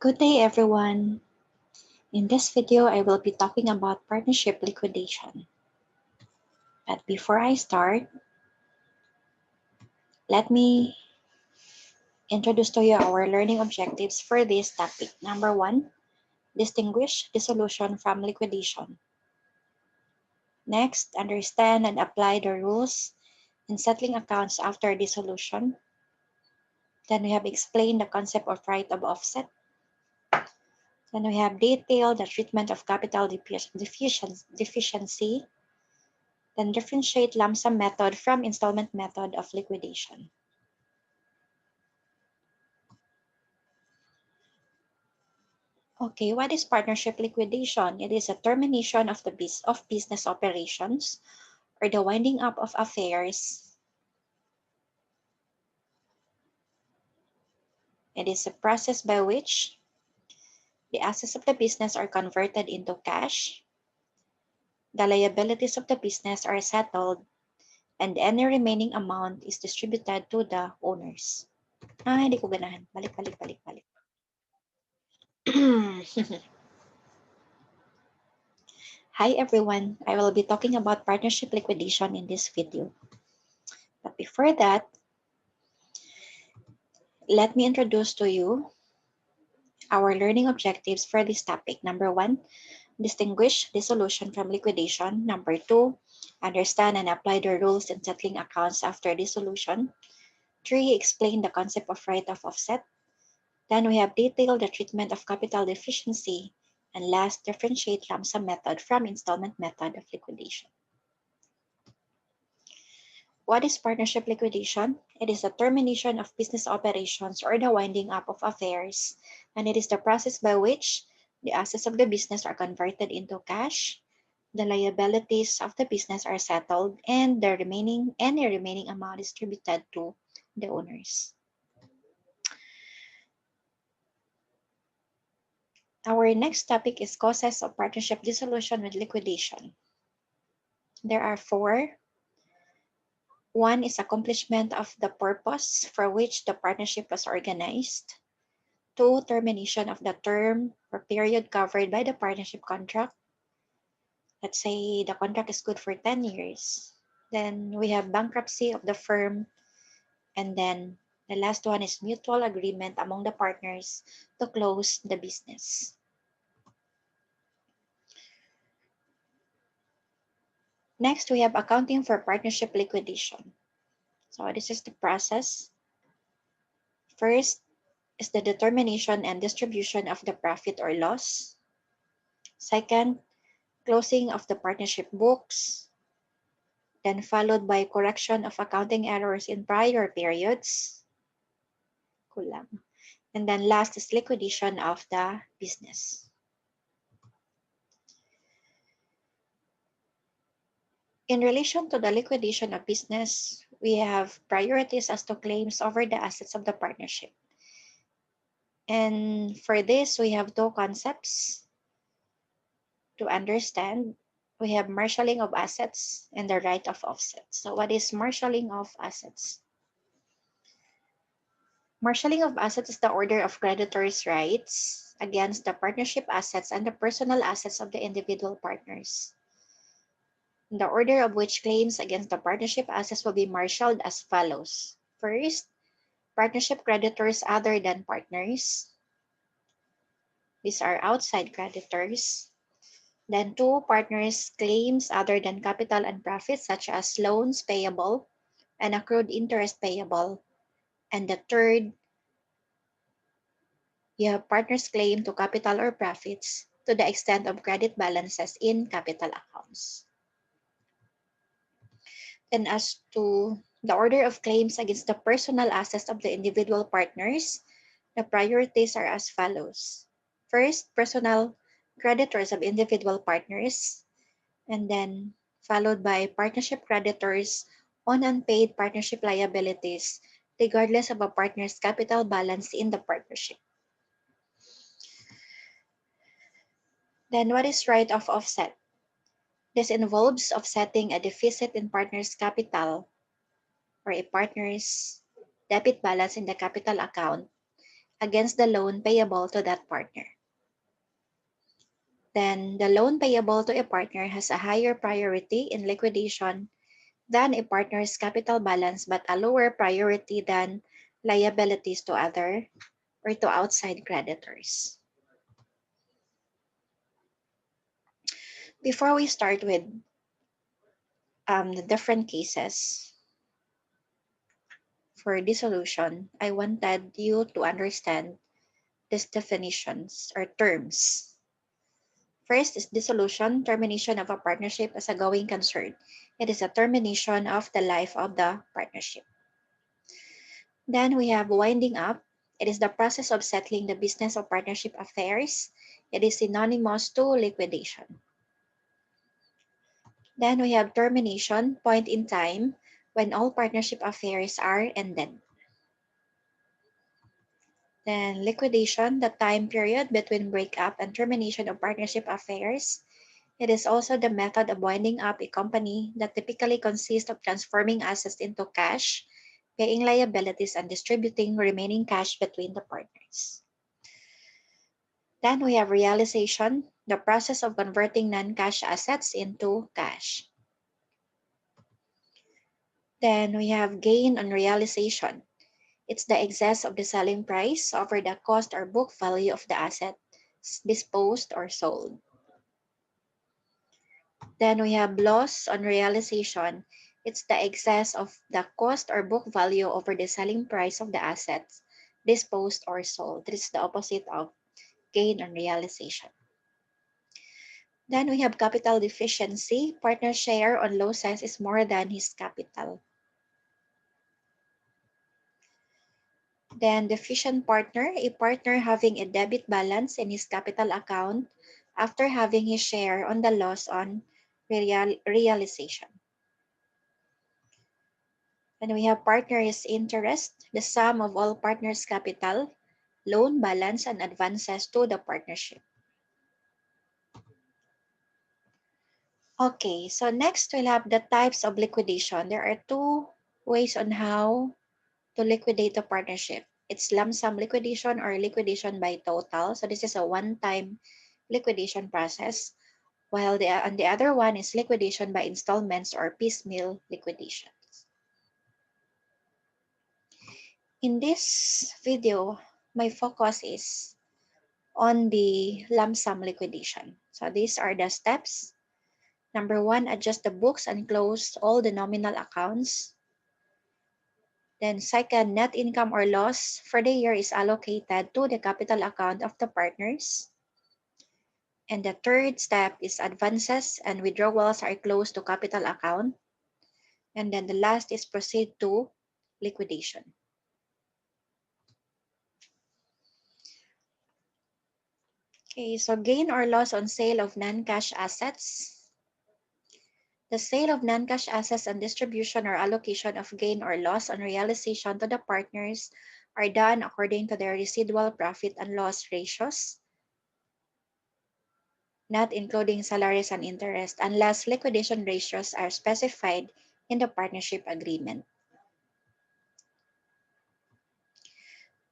Good day, everyone. In this video, I will be talking about partnership liquidation. But before I start, let me introduce to you our learning objectives for this topic. Number 1, distinguish dissolution from liquidation. Next, understand and apply the rules in settling accounts after dissolution. Then we have explained the concept of right of offset. Then we have detailed the treatment of capital deficiency. Then differentiate lump sum method from installment method of liquidation. Okay, what is partnership liquidation? It is a termination of business operations or the winding up of affairs. It is a process by which the assets of the business are converted into cash, the liabilities of the business are settled, and any remaining amount is distributed to the owners. Hindi ko ganahan. Balik. Hi everyone, I will be talking about partnership liquidation in this video. But before that, let me introduce to you our learning objectives for this topic. Number 1, distinguish dissolution from liquidation. Number 2, understand and apply the rules in settling accounts after dissolution. 3, explain the concept of right of offset. Then we have detailed the treatment of capital deficiency. And last, differentiate lump sum method from installment method of liquidation. What is partnership liquidation? It is the termination of business operations or the winding up of affairs, and it is the process by which the assets of the business are converted into cash, the liabilities of the business are settled, and any remaining amount is distributed to the owners. Our next topic is causes of partnership dissolution with liquidation. There are 4. 1 is accomplishment of the purpose for which the partnership was organized. 2, termination of the term or period covered by the partnership contract. Let's say the contract is good for 10 years. Then we have bankruptcy of the firm. And then the last one is mutual agreement among the partners to close the business. Next, we have accounting for partnership liquidation. So this is the process. First is the determination and distribution of the profit or loss. Second, closing of the partnership books. Then followed by correction of accounting errors in prior periods. Kulang. And then last is liquidation of the business. In relation to the liquidation of business, we have priorities as to claims over the assets of the partnership. And for this, we have 2 concepts to understand. We have marshalling of assets and the right of offset. So what is marshalling of assets? Marshalling of assets is the order of creditors' rights against the partnership assets and the personal assets of the individual partners. The order of which claims against the partnership assets will be marshaled as follows. First, partnership creditors other than partners. These are outside creditors. Then 2, partners' claims other than capital and profits such as loans payable and accrued interest payable. And the third, you have partners' claim to capital or profits to the extent of credit balances in capital accounts. And as to the order of claims against the personal assets of the individual partners, the priorities are as follows. First, personal creditors of individual partners, and then followed by partnership creditors on unpaid partnership liabilities, regardless of a partner's capital balance in the partnership. Then what is right of offset? This involves offsetting a deficit in partner's capital or a partner's debit balance in the capital account against the loan payable to that partner. Then the loan payable to a partner has a higher priority in liquidation than a partner's capital balance, but a lower priority than liabilities to other or to outside creditors. Before we start with the different cases for dissolution, I wanted you to understand these definitions or terms. First is dissolution, termination of a partnership as a going concern. It is a termination of the life of the partnership. Then we have winding up. It is the process of settling the business or partnership affairs. It is synonymous to liquidation. Then we have termination, point in time, when all partnership affairs are ended. Then liquidation, the time period between breakup and termination of partnership affairs. It is also the method of winding up a company that typically consists of transforming assets into cash, paying liabilities, and distributing remaining cash between the partners. Then we have realization, the process of converting non-cash assets into cash. Then we have gain on realization. It's the excess of the selling price over the cost or book value of the asset disposed or sold. Then we have loss on realization. It's the excess of the cost or book value over the selling price of the assets disposed or sold. This is the opposite of gain on realization. Then we have capital deficiency. Partner's share on losses is more than his capital. Then deficient partner, a partner having a debit balance in his capital account after having his share on the loss on realization. And we have partner's interest, the sum of all partners' capital, loan balance, and advances to the partnership. Okay, so next we'll have the types of liquidation. There are two ways on how to liquidate a partnership. It's lump sum liquidation or liquidation by total. So this is a one-time liquidation process, while and the other one is liquidation by installments or piecemeal liquidation. In this video, my focus is on the lump sum liquidation. So these are the steps. Number one, adjust the books and close all the nominal accounts. Then second, net income or loss for the year is allocated to the capital account of the partners. And the third step is advances and withdrawals are closed to capital account. And then the last is proceed to liquidation. Okay, so gain or loss on sale of non-cash assets. The sale of non-cash assets and distribution or allocation of gain or loss on realization to the partners are done according to their residual profit and loss ratios, not including salaries and interest, unless liquidation ratios are specified in the partnership agreement.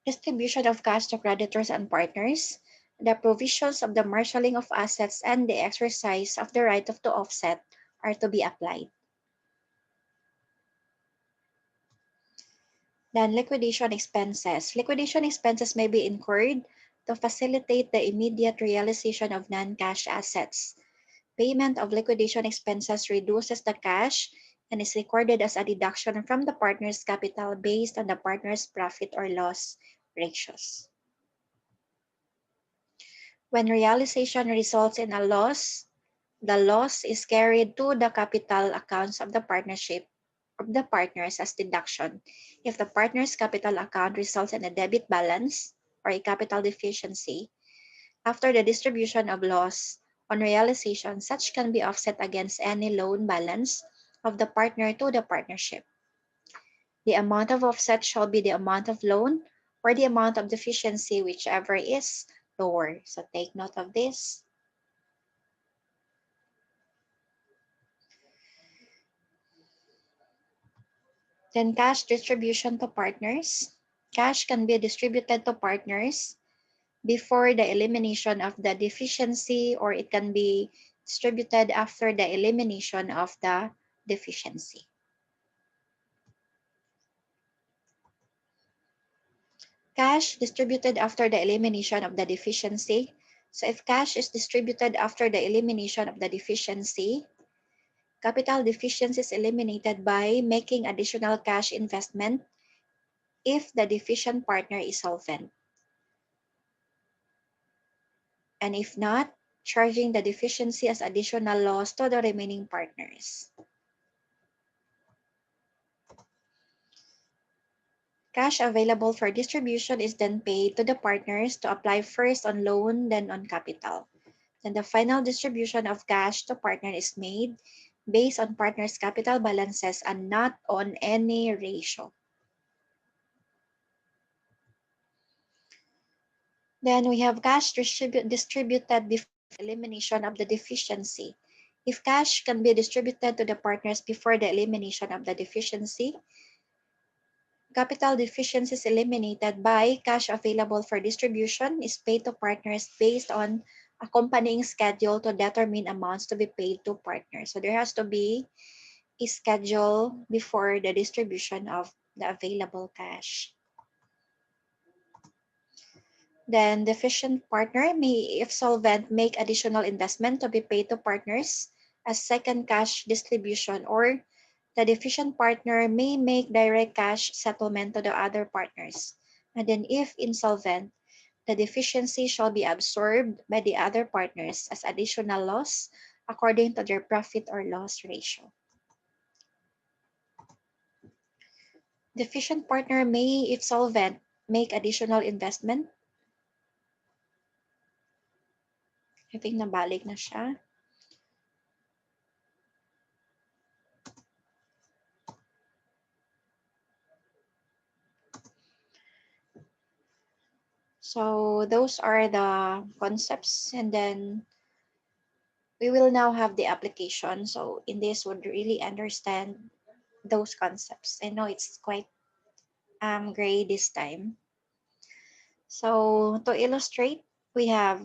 Distribution of cash to creditors and partners. The provisions of the marshaling of assets and the exercise of the right to offset are to be applied. Then liquidation expenses. Liquidation expenses may be incurred to facilitate the immediate realization of non-cash assets. Payment of liquidation expenses reduces the cash and is recorded as a deduction from the partner's capital based on the partner's profit or loss ratios. When realization results in a loss, the loss is carried to the capital accounts of the partnership of the partners as deduction. If the partner's capital account results in a debit balance or a capital deficiency, after the distribution of loss on realization, such can be offset against any loan balance of the partner to the partnership. The amount of offset shall be the amount of loan or the amount of deficiency, whichever is lower. So take note of this. Then cash distribution to partners. Cash can be distributed to partners before the elimination of the deficiency, or it can be distributed after the elimination of the deficiency. Cash distributed after the elimination of the deficiency. So if cash is distributed after the elimination of the deficiency, capital deficiency is eliminated by making additional cash investment if the deficient partner is solvent. And if not, charging the deficiency as additional loss to the remaining partners. Cash available for distribution is then paid to the partners to apply first on loan, then on capital. Then the final distribution of cash to partner is made based on partners' capital balances and not on any ratio. Then we have cash distributed before elimination of the deficiency. If cash can be distributed to the partners before the elimination of the deficiency, capital deficiency is eliminated by cash available for distribution is paid to partners based on accompanying schedule to determine amounts to be paid to partners. So there has to be a schedule before the distribution of the available cash. Then deficient partner may, if solvent, make additional investment to be paid to partners as second cash distribution, or the deficient partner may make direct cash settlement to the other partners. And then if insolvent, the deficiency shall be absorbed by the other partners as additional loss according to their profit or loss ratio. Deficient partner may, if solvent, make additional investment. I think nabalik na siya. So those are the concepts, and then we will now have the application. So in this would really understand those concepts. I know it's quite gray this time. So to illustrate, we have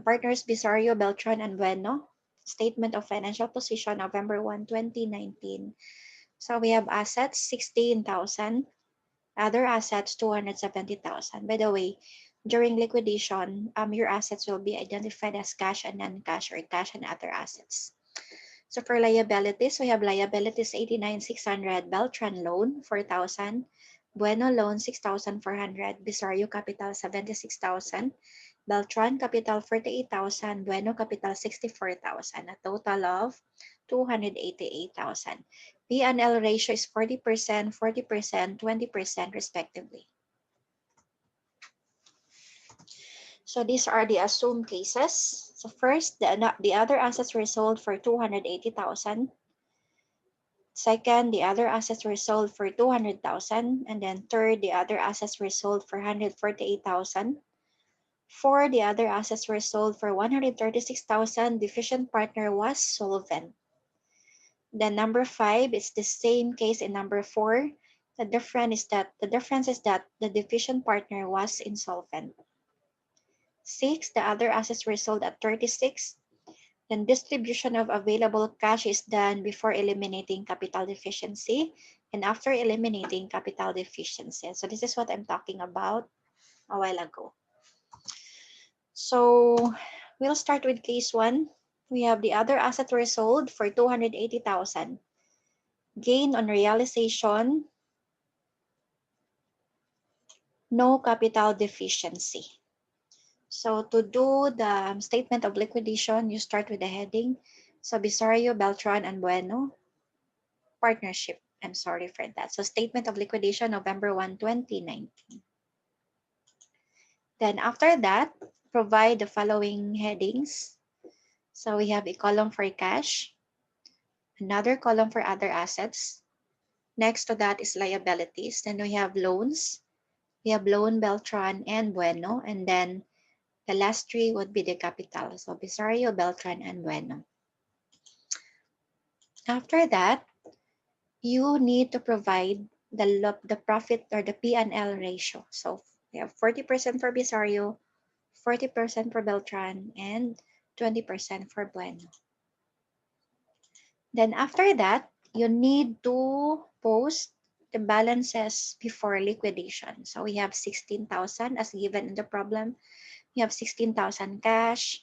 partners Bisario, Beltran, and Bueno. Statement of financial position, November 1, 2019. So we have assets, 16,000. Other assets, 270,000. By the way, during liquidation, your assets will be identified as cash and non-cash, or cash and other assets. So for liabilities, we have liabilities 89,600, Beltran loan 4,000, Bueno loan 6,400, Bisario capital 76,000, Beltran capital 48,000, Bueno capital 64,000, a total of 288,000. P&L ratio is 40%, 40%, 20% respectively. So these are the assumed cases. So first, the other assets were sold for 280,000. Second, the other assets were sold for 200,000. And then third, the other assets were sold for 148,000. Four, the other assets were sold for 136,000. Deficient partner was solvent. Then number 5 is the same case in number 4. The difference is that the deficient partner was insolvent. 6, the other assets were sold at 36. Then distribution of available cash is done before eliminating capital deficiency and after eliminating capital deficiency. So this is what I'm talking about a while ago. So we'll start with case 1. We have the other assets were sold for 280,000. Gain on realization, no capital deficiency. So to do the statement of liquidation, you start with the heading. So Bisario, Beltran, and Bueno partnership. I'm sorry for that. So statement of liquidation, November 1, 2019. Then after that, provide the following headings. So we have a column for cash, another column for other assets. Next to that is liabilities. Then we have loans. We have loan, Beltran, and Bueno. And then the last three would be the capital. So Bisario, Beltran, and Bueno. After that, you need to provide the profit or the P&L ratio. So we have 40% for Bisario, 40% for Beltran, and 20% for Bueno. Then after that, you need to post the balances before liquidation. So we have 16,000 as given in the problem. We have 16,000 cash.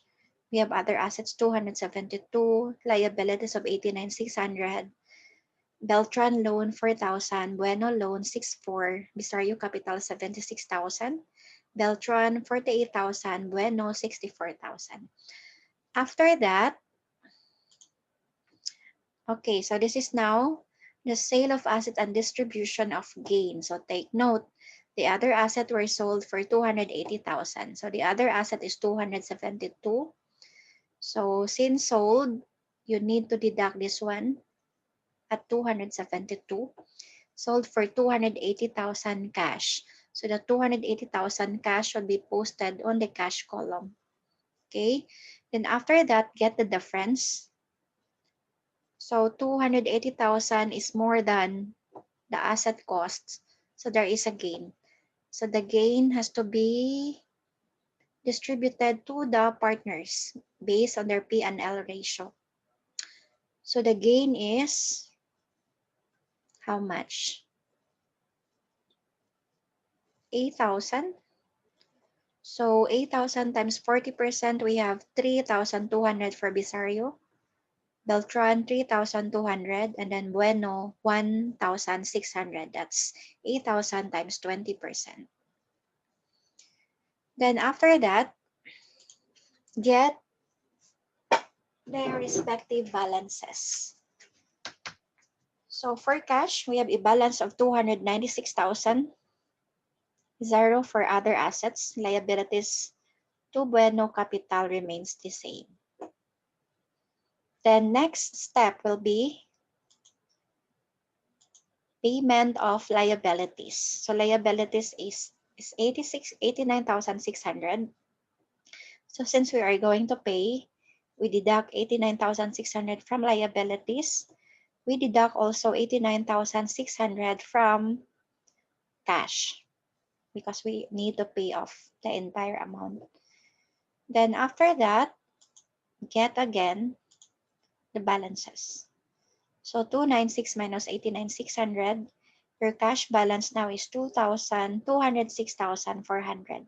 We have other assets 272, liabilities of 89,600, Beltran loan 4,000, Bueno loan 64, Bisario capital 76,000, Beltran 48,000, Bueno 64,000. After that, okay, so this is now the sale of asset and distribution of gain. So take note, the other asset were sold for 280,000. So the other asset is 272. So since sold, you need to deduct this one at 272. Sold for 280,000 cash. So the 280,000 cash should be posted on the cash column. Okay, then after that, get the difference. So 280,000 is more than the asset costs. So there is a gain. So the gain has to be distributed to the partners based on their P&L ratio. So the gain is how much? 8,000. So 8,000 times 40%, we have 3,200 for Bisario. Beltran, 3,200. And then Bueno, 1,600. That's 8,000 times 20%. Then after that, get their respective balances. So for cash, we have a balance of 296,000. 0 for other assets. Liabilities to Bueno capital remains the same. The next step will be payment of liabilities. So liabilities is 89,600. So since we are going to pay, we deduct 89,600 from liabilities. We deduct also 89,600 from cash because we need to pay off the entire amount. Then after that, get again the balances. So 296 minus 89,600, your cash balance now is 206,400.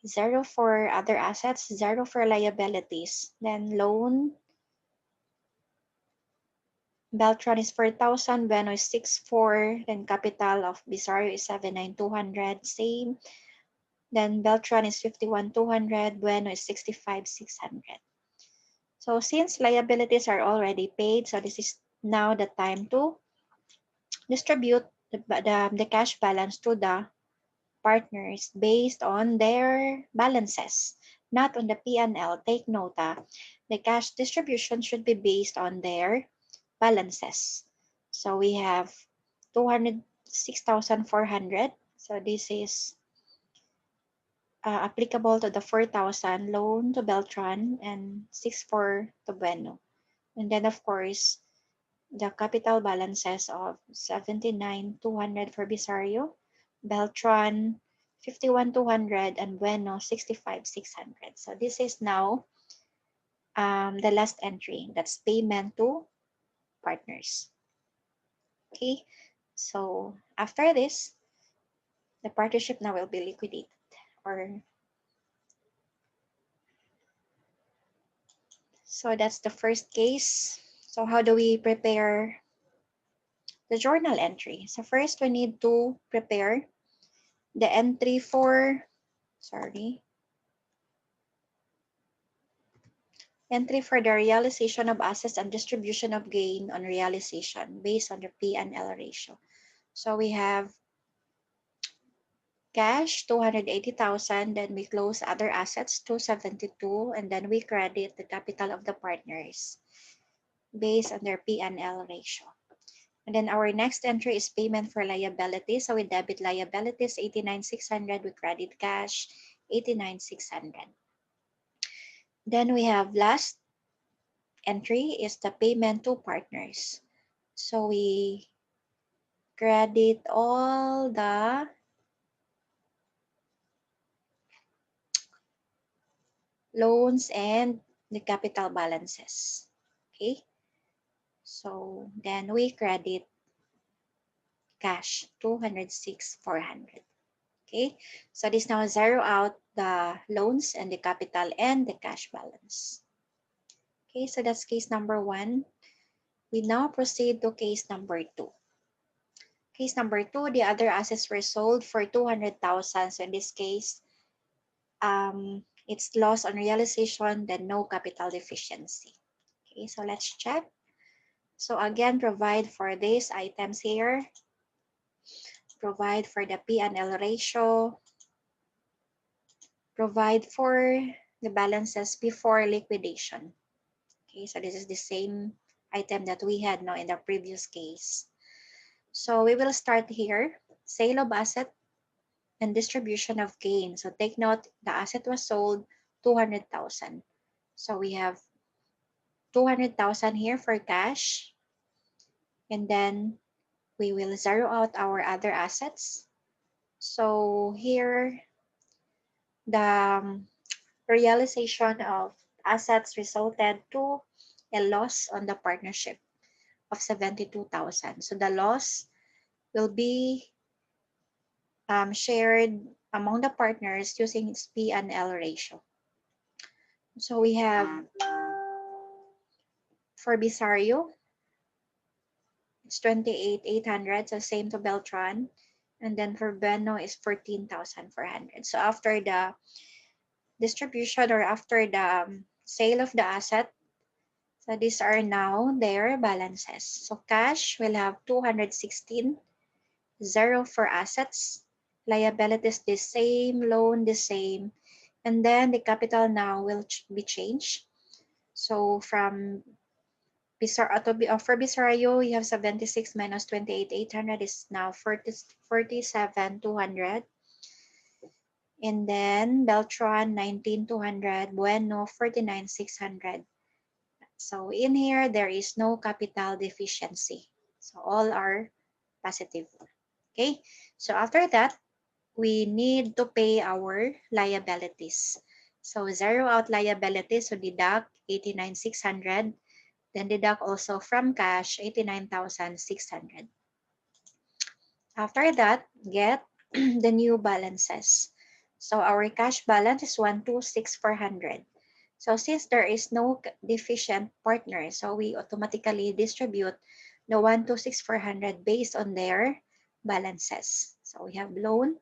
0 for other assets, 0 for liabilities. Then loan, Beltran is 4,000, Bueno is 64, then capital of Bisario is 79,200, same. Then Beltran is 51,200, Bueno is 65,600. So since liabilities are already paid, so this is now the time to distribute the cash balance to the partners based on their balances, not on the P&L. Take note, the cash distribution should be based on their balances. So we have 206,400. So this is applicable to the 4,000 loan to Beltran and 64 to Bueno. And then of course, the capital balances of 79,200 for Bisario, Beltran 51,200, and Bueno 65,600. So this is now the last entry. That's payment to partners. Okay, so after this, the partnership now will be liquidated. So that's the first case. So how do we prepare the journal entry? So first we need to prepare the entry for, entry for the realization of assets and distribution of gain on realization based on the P&L ratio. So we have cash 280,000, then we close other assets 272, and then we credit the capital of the partners based on their P&L ratio. And then our next entry is payment for liabilities. So we debit liabilities 89,600, we credit cash 89,600. Then we have last entry is the payment to partners. So we credit all the loans and the capital balances. Okay, so then we credit cash 206,400. Okay, so this now zero out the loans and the capital and the cash balance. Okay, so that's case number 1. We now proceed to case number 2. Case number 2, the other assets were sold for 200,000. So in this case, it's loss on realization, then no capital deficiency. Okay, so let's check. So again, provide for these items here. Provide for the P&L ratio. Provide for the balances before liquidation. Okay, so this is the same item that we had now in the previous case. So we will start here. Sale of asset and distribution of gain. So take note, the asset was sold 200,000. So we have 200,000 here for cash. And then we will zero out our other assets. So here, the realization of assets resulted to a loss on the partnership of 72,000. So the loss will be shared among the partners using its P&L ratio. So we have for Bisario, it's 28,800, so same to Beltran. And then for Beno is 14,400. So after the distribution or after the sale of the asset, so these are now their balances. So cash will have 216, zero for assets, liabilities the same, loan the same, and then the capital now will be changed. So from for Bisario, you have 76 minus 28,800 is now 47,200. And then Beltran 19,200, Bueno 49,600. So in here, there is no capital deficiency. So all are positive. Okay, so after that, we need to pay our liabilities. So zero out liabilities, so deduct 89,600. Then deduct also from cash 89,600. After that, get the new balances. So our cash balance is 126,400. So since there is no deficient partner, so we automatically distribute the 126,400 based on their balances. So we have loan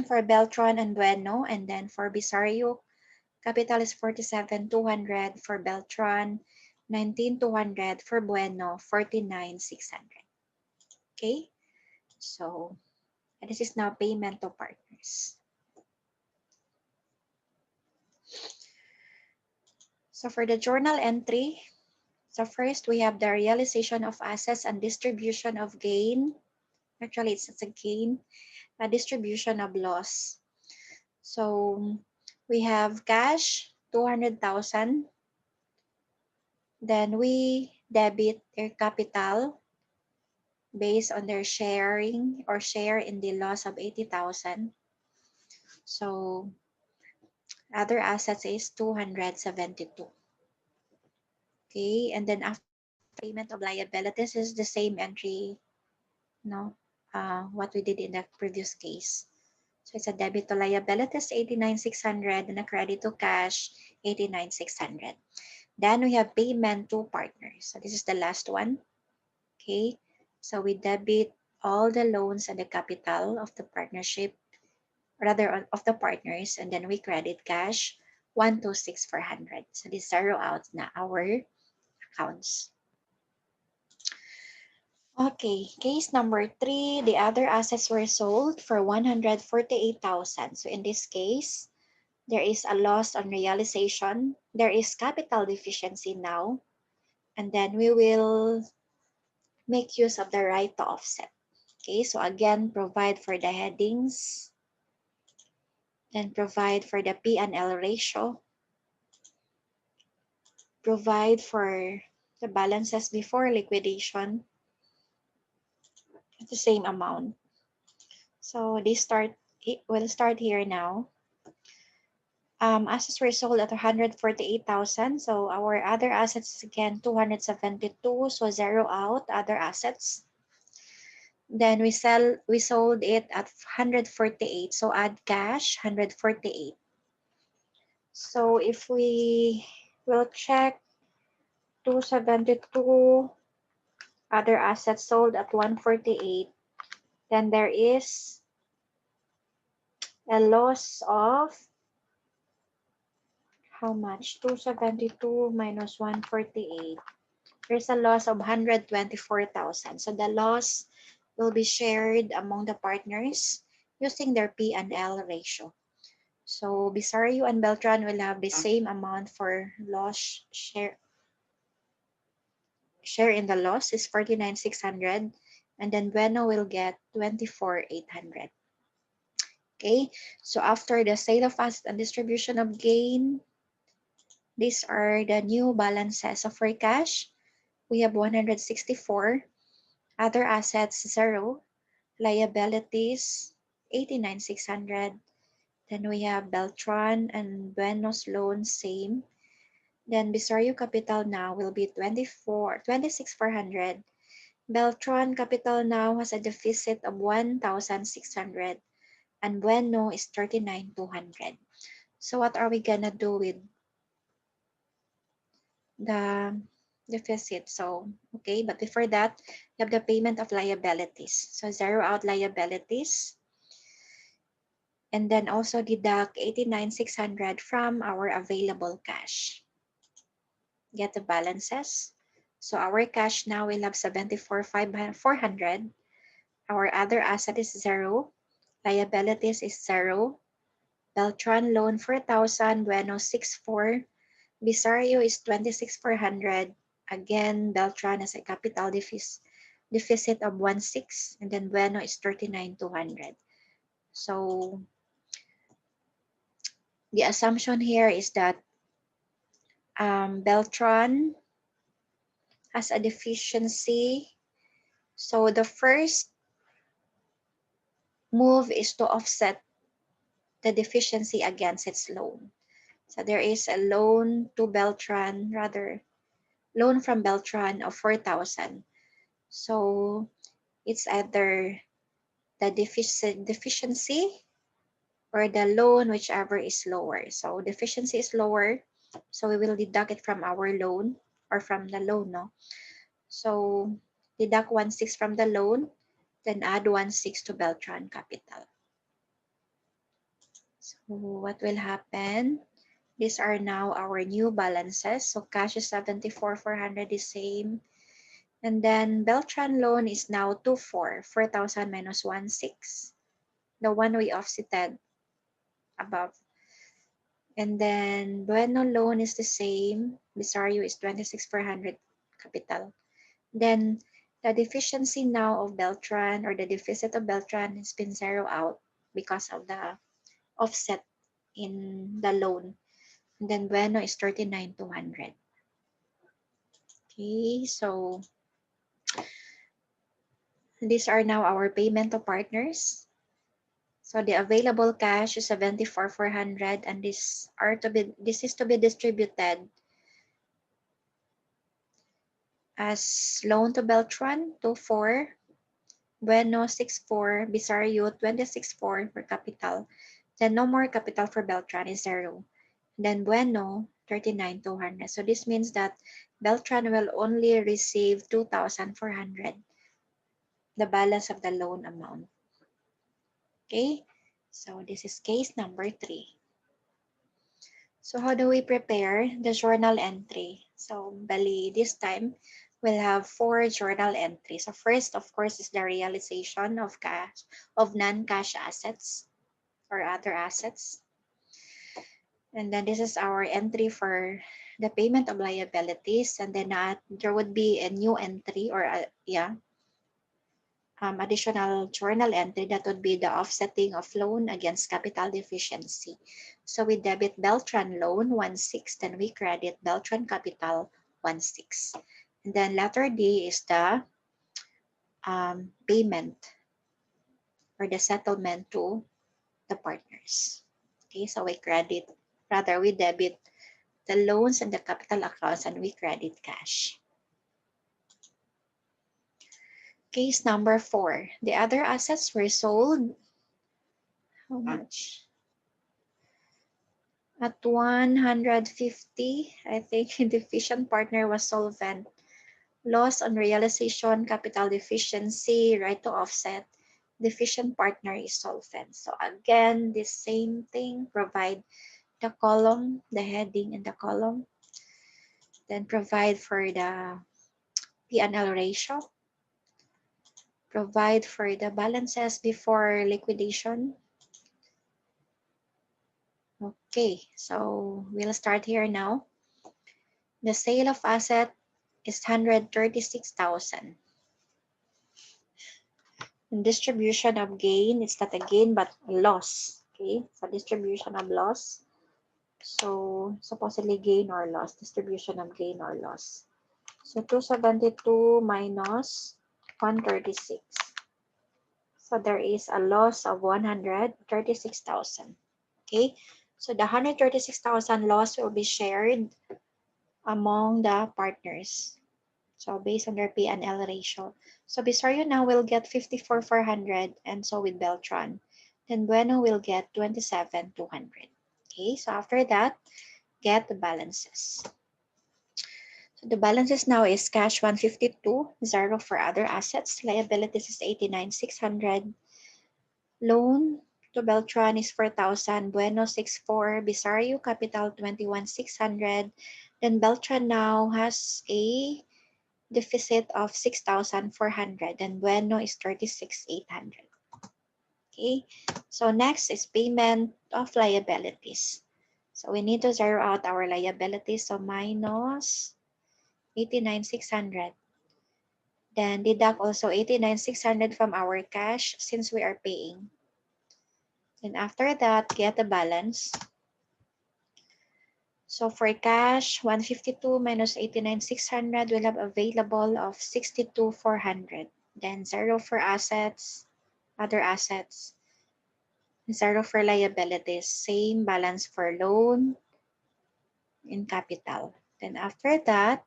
for Beltran and Bueno, and then for Bisario, capital is 47,200 for Beltran, 19,200 for Bueno, 49,600. Okay, so this is now payment to partners. So for the journal entry, so first we have the realization of assets and distribution of gain. Actually, it's a gain, a distribution of loss. So we have cash, 200,000. Then we debit their capital based on their sharing or share in the loss of 80,000. So other assets is 272. Okay, and then after payment of liabilities is the same entry, no, what we did in the previous case. So it's a debit to liabilities 89,600 and a credit to cash 89,600. Then we have payment to partners. So this is the last one. Okay, so we debit all the loans and the capital of the partnership, rather of the partners, and then we credit cash 126,400. So this zero out na our accounts. Okay, case number 3, the other assets were sold for 148,000. So in this case, there is a loss on realization. There is capital deficiency now. And then we will make use of the right to offset. Okay, so again, provide for the headings. Then provide for the P&L ratio. Provide for the balances before liquidation. the same amount. So we'll start here now. Assets were sold at 148,000. So our other assets is again 272. So zero out other assets. Then we sold it at 148. So add cash 148. So if we will check 272 other assets sold at 148, then there is a loss of how much? 272 minus 148. There's a loss of 124,000. So the loss will be shared among the partners using their P&L ratio. So Bisario and Beltran will have the same amount for loss share. Share in the loss is 49,600, and then Bueno will get 24,800. Okay, so after the sale of asset and distribution of gain, these are the new balances. So for cash, we have 164, other assets 0, liabilities 89,600. Then we have Beltran and Buenos loan same. Then Bisario capital now will be 26,400. Beltran capital now has a deficit of 1,600 and Bueno is 39,200. So what are we gonna do with the deficit? So, okay, but before that, we have the payment of liabilities. So zero out liabilities. And then also deduct 89,600 from our available cash. Get the balances. So our cash now will have 74,400. Our other asset is 0. Liabilities is 0. Beltran loan 4,000. Bueno 6,400. Bisario is 26,400. Again, Beltran has a capital deficit of 1,600. And then Bueno is 39,200. So the assumption here is that Beltran has a deficiency. So the first move is to offset the deficiency against its loan. So there is a loan to Beltran, rather loan from Beltran of 4,000. So it's either the deficiency or the loan, whichever is lower. So deficiency is lower, so we will deduct it from our loan or from the loan, no? So deduct 1,600 from the loan, then add 1,600 to Beltran capital. So what will happen? These are now our new balances. So cash is 74,400 is same. And then Beltran loan is now 4,000 minus 1,600. The one we offsetted above. And then Bueno loan is the same. Bisario is 26,400 capital. Then the deficiency now of Beltran or the deficit of Beltran has been zero out because of the offset in the loan. And then Bueno is 39,200. Okay, so these are now our payment to partners. So the available cash is 74,400, and this is to be distributed as loan to Beltran 24, Bueno 64, Bisario 26,400 for capital. Then no more capital for Beltran is 0. Then Bueno 39,200. So this means that Beltran will only receive 2,400, the balance of the loan amount. Okay, so this is case number 3. So how do we prepare the journal entry? So bali, this time we'll have 4 journal entries. So first, of course, is the realization of non-cash assets or other assets. And then this is our entry for the payment of liabilities. And then there would be a new entry or additional journal entry that would be the offsetting of loan against capital deficiency. So we debit Beltran loan 1,600, then we credit Beltran capital 1,600. And then letter D is the payment or the settlement to the partners. Okay, so we debit the loans and the capital accounts and we credit cash. Case number 4. The other assets were sold. How much? At 150. I think the deficient partner was solvent. Loss on realization, capital deficiency, right to offset. Deficient partner is solvent. So again, the same thing. Provide the column, the heading and the column. Then provide for the P&L ratio. Provide for the balances before liquidation. Okay, so we'll start here now. The sale of asset is 136,000. And distribution of gain, it's not a gain but a loss. Okay, so distribution of loss. So supposedly gain or loss, distribution of gain or loss. So 272 minus 136. So there is a loss of 136,000. Okay, so the 136,000 loss will be shared among the partners. So based on their P&L ratio. So Bisario now will get 54,400 and so with Beltran. Then Bueno will get 27,200. Okay, so after that, get the balances. So the balances now is cash 152, 0 for other assets, liabilities is 89,600, loan to Beltran is 4,000, Bueno 64, Bisario capital 21,600. Then Beltran now has a deficit of 6,400 and Bueno is 36,800. Okay, so next is payment of liabilities. So we need to zero out our liabilities, so minus 89,600. Then deduct also 89,600 from our cash since we are paying. And after that, get the balance. So for cash, 152 minus 89,600, we'll have available of 62,400. Then 0 for assets, other assets, 0 for liabilities, same balance for loan and capital. Then after that,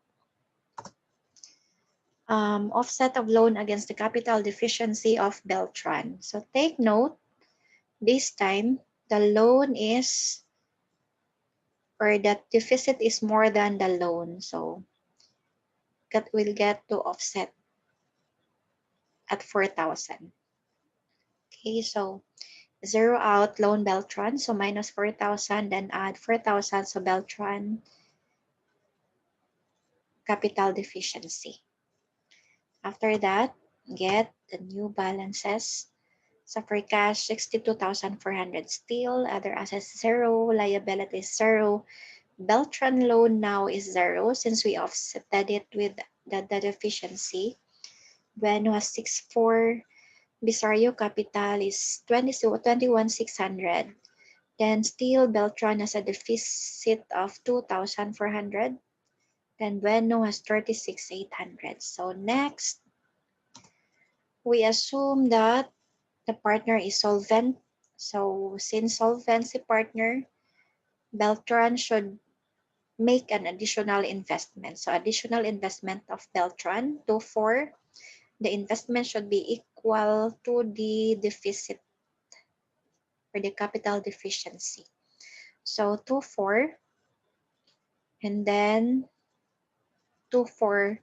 offset of loan against the capital deficiency of Beltran. So take note, this time the loan is, or the deficit is more than the loan. So that will get to offset at 4,000. Okay, so zero out loan Beltran, so minus 4,000, then add 4,000, so Beltran capital deficiency. After that, get the new balances. So for cash, 62,400 still, other assets 0, liabilities 0. Beltran loan now is 0 since we offsetted it with the deficiency. Bueno has 64. Bisario capital is 21,600. Then still Beltran has a deficit of 2,400. Then Bueno has 36,800. So next, we assume that the partner is solvent. So since solvency partner, Beltran should make an additional investment. So additional investment of Beltran to 4. The investment should be equal to the deficit or the capital deficiency. So 2,4 and then 2,4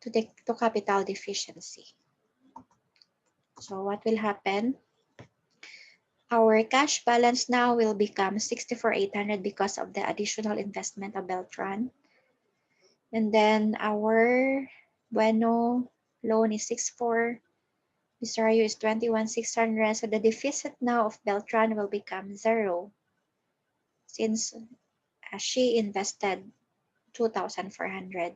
to capital deficiency. So what will happen? Our cash balance now will become 64,800 because of the additional investment of Beltran. And then our Bueno loan is 64. Bisario is 21,600. So the deficit now of Beltran will become 0 since she invested 2,400.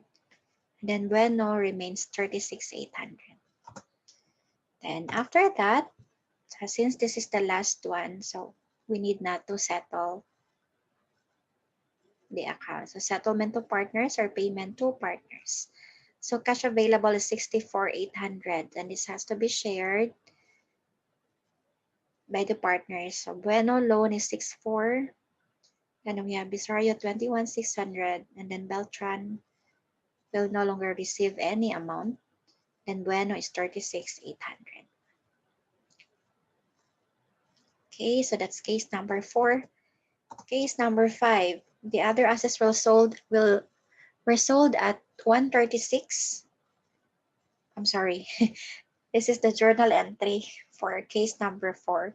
Then Bueno remains 36,800. Then after that, since this is the last one, so we need not to settle the account. So settlement to partners or payment to partners. So cash available is 64,800, and this has to be shared by the partners. So Bueno loan is 64. Then we have Bisario 21,600, and then Beltran will no longer receive any amount. Then Bueno is 36,800. Okay, so that's case number 4. Case number 5. The other assets were sold at 136. I'm sorry. This is the journal entry for case number 4.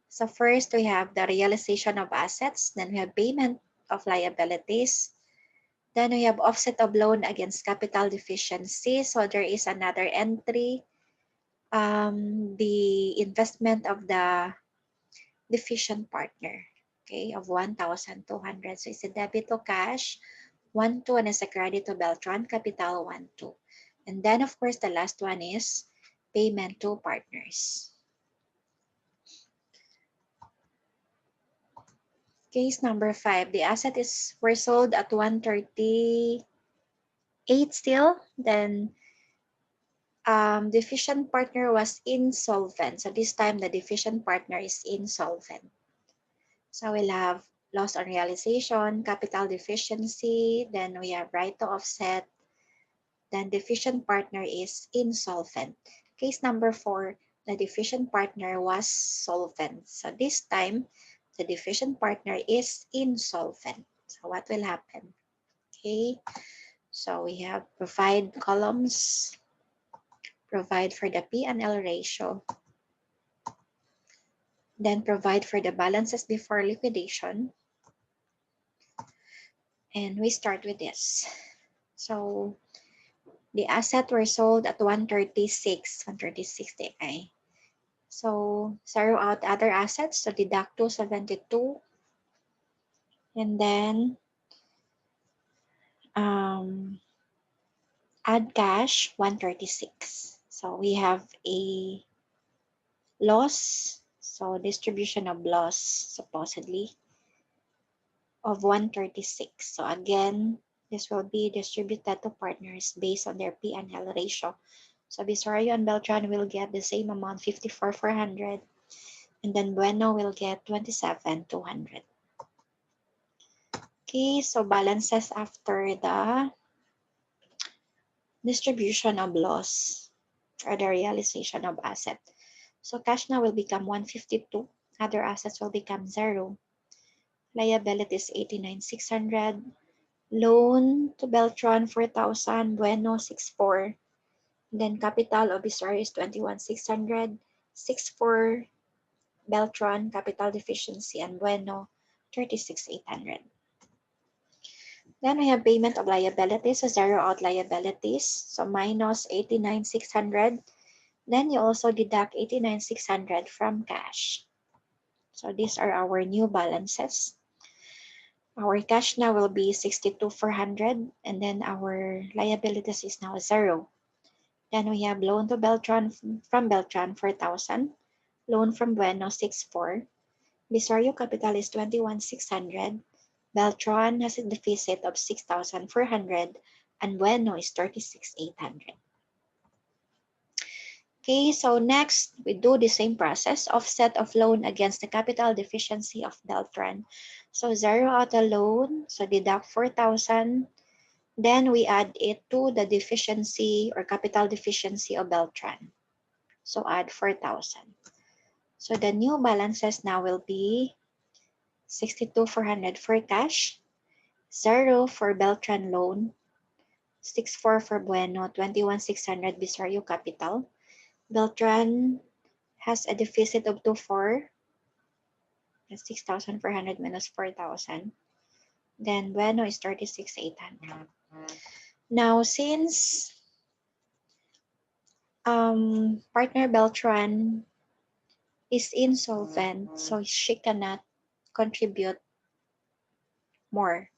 So first we have the realization of assets, then we have payment of liabilities, then we have offset of loan against capital deficiency. So there is another entry, the investment of the deficient partner, okay, of 1,200. So it's a debit to cash, 1,200, and it's a credit to Beltran Capital, 1,200. And then of course the last one is payment to partners. Case number 5, the asset were sold at 138 still. Then deficient partner was insolvent. So this time the deficient partner is insolvent. So we'll have loss on realization, capital deficiency, then we have right to offset, then deficient partner is insolvent. Case number 4, the deficient partner was solvent. So this time, the deficient partner is insolvent. So what will happen? Okay, so we have provide columns, provide for the P&L ratio, then provide for the balances before liquidation. And we start with this. So the asset were sold at 136, 136 DI. So zero out other assets, so deduct 272. And then add cash, 136. So we have a loss, so distribution of loss supposedly of 136. So again, this will be distributed to partners based on their P&L ratio. So Bisario and Beltran will get the same amount, 54,400, and then Bueno will get 27,200. Okay, so balances after the distribution of loss or the realization of asset. So cash now will become 152. Other assets will become 0. Liabilities 89,600. Loan to Beltran 4,000. Bueno 64. Then capital of Bisario is 21,600. 64 Beltran capital deficiency, and Bueno 36,800. Then we have payment of liabilities, so zero out liabilities, so minus 89,600. Then you also deduct 89,600 from cash. So these are our new balances. Our cash now will be 62,400, and then our liabilities is now 0. Then we have loan to Beltran from Beltran 4,000, loan from Bueno 64. Bisario capital is 21,600. Beltran has a deficit of 6,400, and Bueno is 36,800. Okay, so next we do the same process, offset of loan against the capital deficiency of Beltran. So zero out the loan, so deduct 4,000. Then we add it to the deficiency or capital deficiency of Beltran. So add 4,000. So the new balances now will be 62,400 for cash, 0 for Beltran loan, 64 for Bueno, 21,600 Bisario capital. Beltran has a deficit of 24. That's 6,400 minus 4,000. Then Bueno is 36,800. Now, since partner Beltran is insolvent, so she cannot contribute more.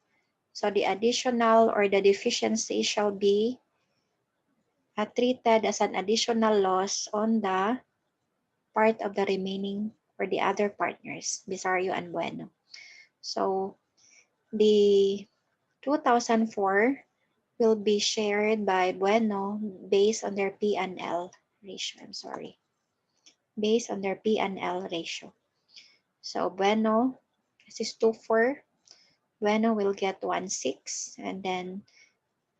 So the additional or the deficiency shall be treated as an additional loss on the part of the remaining or the other partners, Bisario and Bueno. So the 2004 will be shared by Bueno based on their P&L ratio. I'm sorry. Based on their P&L ratio. So Bueno, this is 2-4. Bueno will get 1-6, and then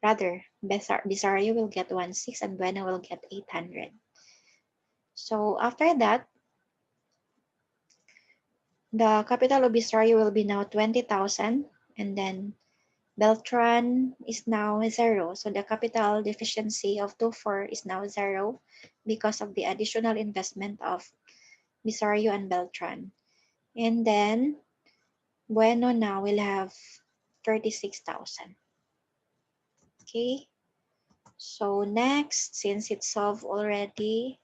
rather Bisario will get 1-6 and Bueno will get 800. So after that, the capital of Bisario will be now 20,000, and then Beltran is now 0. So the capital deficiency of 2-4 is now 0 because of the additional investment of Bisario and Beltran. And then Bueno now will have 36,000. Okay. So next, since it's solved already,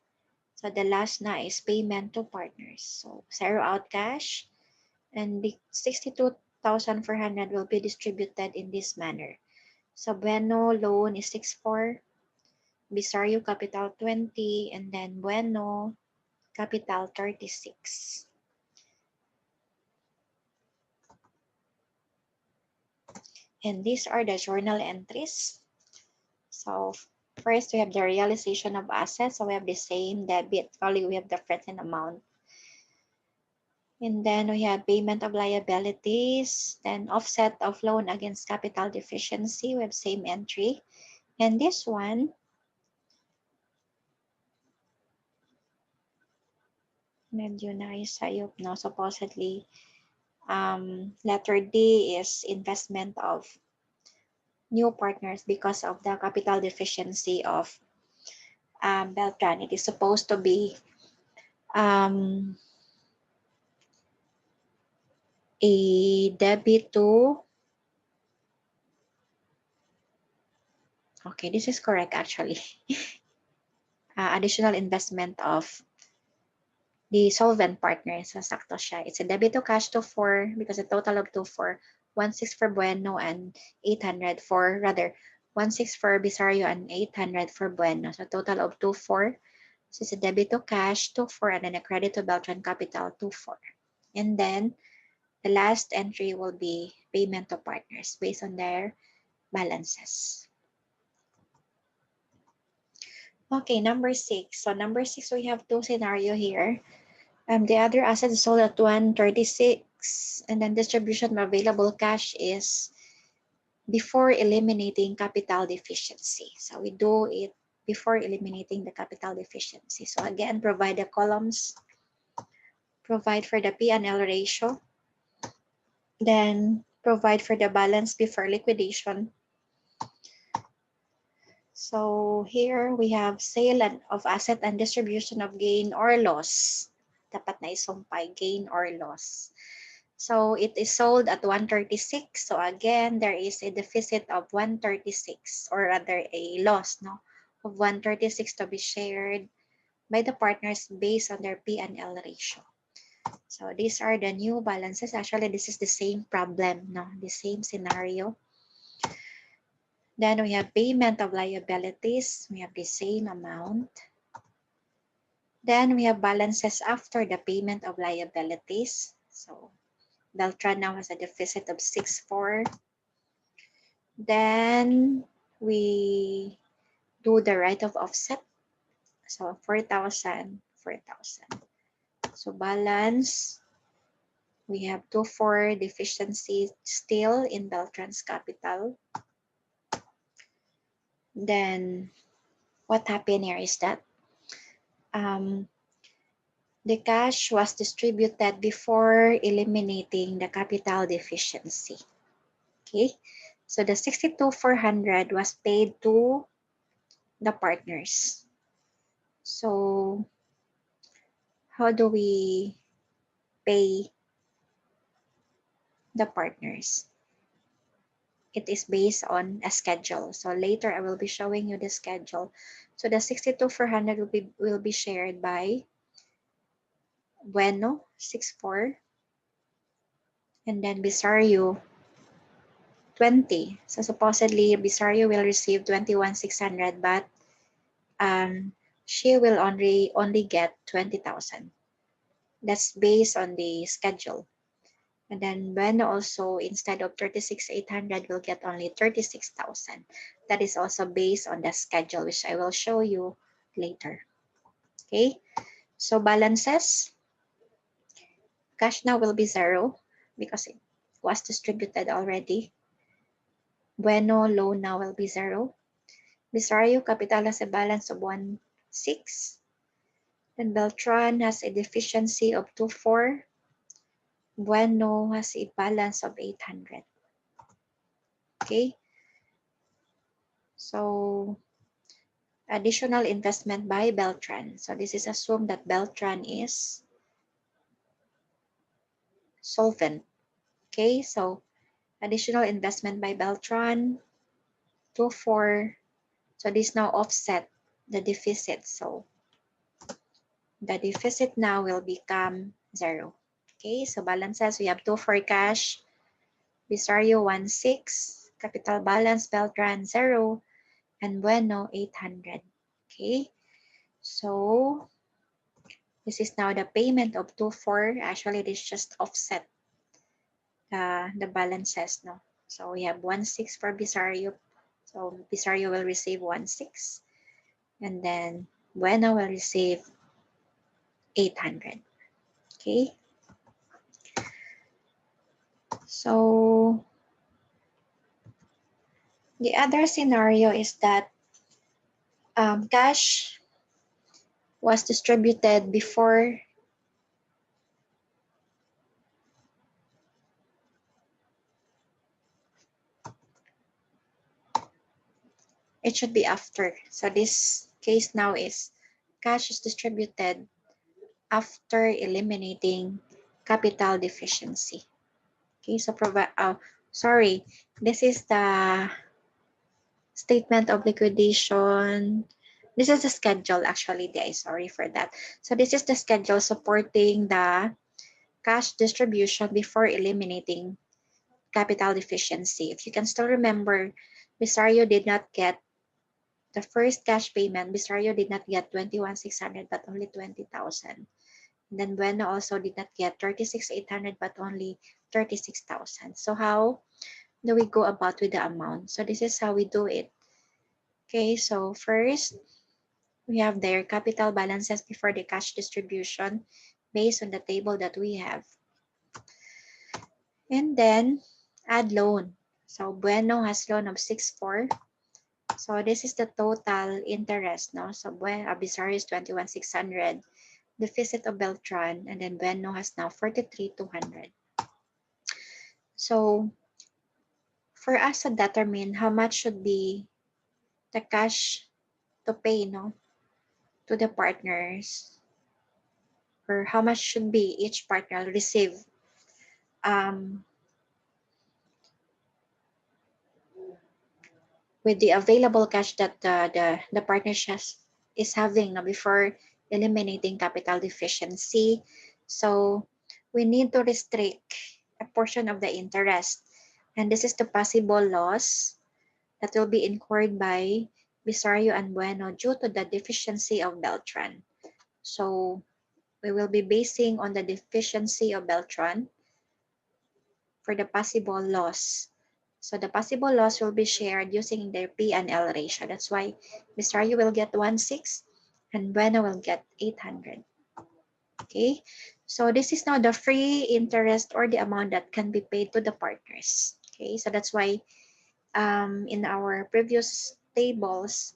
so the last na is payment to partners. So 0 out cash, and the 62,400 will be distributed in this manner. So Bueno loan is 6-4, Bisario capital 20, and then Bueno capital 36. And these are the journal entries. So first, we have the realization of assets. So we have the same debit, only we have difference in amount. And then we have payment of liabilities, then offset of loan against capital deficiency. We have same entry. And this one, medyo naisayop, no? Supposedly, letter D is investment of new partners because of the capital deficiency of Beltran. It is supposed to be a debit to, okay, this is correct actually. Additional investment of the solvent partner sa sakto siya. It's a debit to cash 2-4 because a total of 2-4, 1-6 for Bueno and 800 for, rather, 1-6 for Bisario and 800 for Bueno. So total of 2-4. So it's a debit to cash 2-4 and then a credit to Beltran Capital 2-4. And then the last entry will be payment to partners based on their balances. Okay, number 6. So number 6, we have two scenario here. The other asset is sold at 136, and then distribution of available cash is before eliminating capital deficiency. So we do it before eliminating the capital deficiency. So again, provide the columns, provide for the P&L ratio, then provide for the balance before liquidation. So here we have sale of asset and distribution of gain or loss. Dapat na isumpay, gain or loss. So it is sold at 136. So again, there is a deficit of 136, or rather a loss, no, of 136 to be shared by the partners based on their P&L ratio. So these are the new balances. Actually, this is the same problem, no, the same scenario. Then we have payment of liabilities. We have the same amount. Then we have balances after the payment of liabilities. So Beltran now has a deficit of 6-4. Then we do the right of offset. So 4,000, 4,000. So balance, we have 2-4 deficiency still in Beltran's capital. Then what happened here is that the cash was distributed before eliminating the capital deficiency. Okay, so the 62,400 was paid to the partners. So how do we pay the partners? It is based on a schedule. So later I will be showing you the schedule. So the 62,400 will be shared by Bueno 6-4, and then Bisario 20. So supposedly Bisario will receive 21,600, but she will only get 20,000. That's based on the schedule. And then Bueno also, instead of 36,800, will get only 36,000. That is also based on the schedule, which I will show you later. Okay, so balances. Cash now will be 0 because it was distributed already. Bueno loan now will be 0. Bisario Capital has a balance of 1,600. Then Beltran has a deficiency of 2,400. Bueno has a balance of 800. Okay, so additional investment by Beltran. So this is assumed that Beltran is solvent. Okay, so additional investment by Beltran, 2,400. So this now offset the deficit. So the deficit now will become 0. Okay, so balances, we have 2,400 cash, Bisario 1,600, capital balance Beltran 0, and Bueno 800. Okay, so this is now the payment of 2,400. Actually, it is just offset the balances, no? So we have 1,600 for Bisario. So Bisario will receive 1,600, and then Bueno will receive 800. Okay, so the other scenario is that cash was distributed before it should be after. So this case now is cash is distributed after eliminating capital deficiency. Okay, so sorry, this is the statement of liquidation. This is the schedule actually, guys. Sorry for that. So this is the schedule supporting the cash distribution before eliminating capital deficiency. If you can still remember, Bisario did not get the first cash payment. Bisario did not get 21,600 but only 20,000. Then Bueno also did not get 36,800 but only 36,000. So how do we go about with the amount? So this is how we do it. Okay, so first we have their capital balances before the cash distribution based on the table that we have. And then add loan. So Bueno has loan of 6,400. So this is the total interest, no? So Bisario is 21,600. Deficit of Beltran, and then Bueno has now 43,200. So for us to determine how much should be the cash to pay, no, to the partners, or how much should be each partner receive with the available cash that the partnership is having now before eliminating capital deficiency. So we need to restrict a portion of the interest, and this is the possible loss that will be incurred by Bisario and Bueno due to the deficiency of Beltran. So we will be basing on the deficiency of Beltran for the possible loss. So the possible loss will be shared using their P&L ratio. That's why Bisario will get 1,600 and Bueno will get 800. Okay, so this is now the free interest or the amount that can be paid to the partners. Okay, so that's why in our previous tables,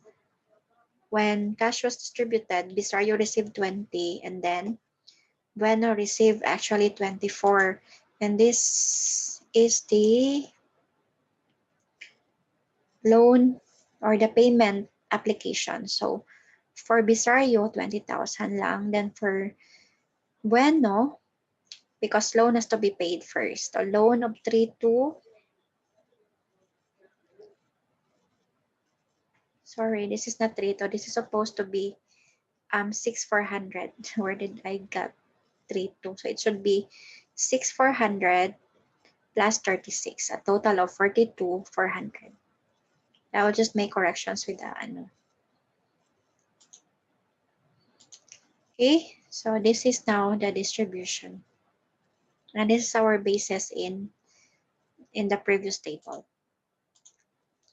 when cash was distributed, Bisario received 20 and then Bueno received actually 24. And this is the loan or the payment application. So for Bisario, 20,000 lang. Then for Bueno, because loan has to be paid first. A loan of 3,200. Sorry, this is not 3,200. This is supposed to be 6,400. Where did I get 3,200? So it should be 6,400 plus 36, a total of 42,400. I will just make corrections with the ano. Okay, so this is now the distribution. And this is our basis in the previous table.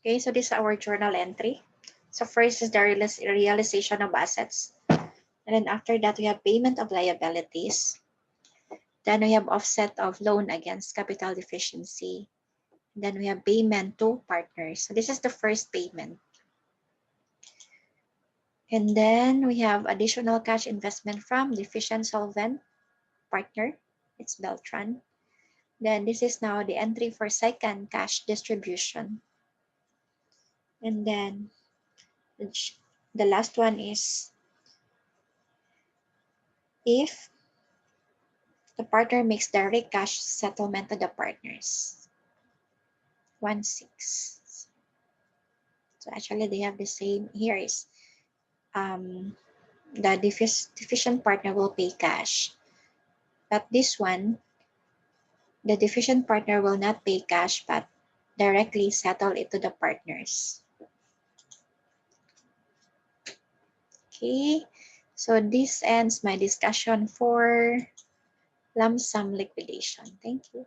Okay, so this is our journal entry. So first is the realization of assets. And then after that, we have payment of liabilities. Then we have offset of loan against capital deficiency. Then we have payment to partners. So this is the first payment. And then we have additional cash investment from deficient solvent partner. It's Beltran. Then this is now the entry for second cash distribution. And then the last one is if the partner makes direct cash settlement to the partners. 1/6. So actually they have the same. Here is the deficient partner will pay cash. But this one, the deficient partner will not pay cash but directly settle it to the partners. Okay, so this ends my discussion for lump sum liquidation. Thank you.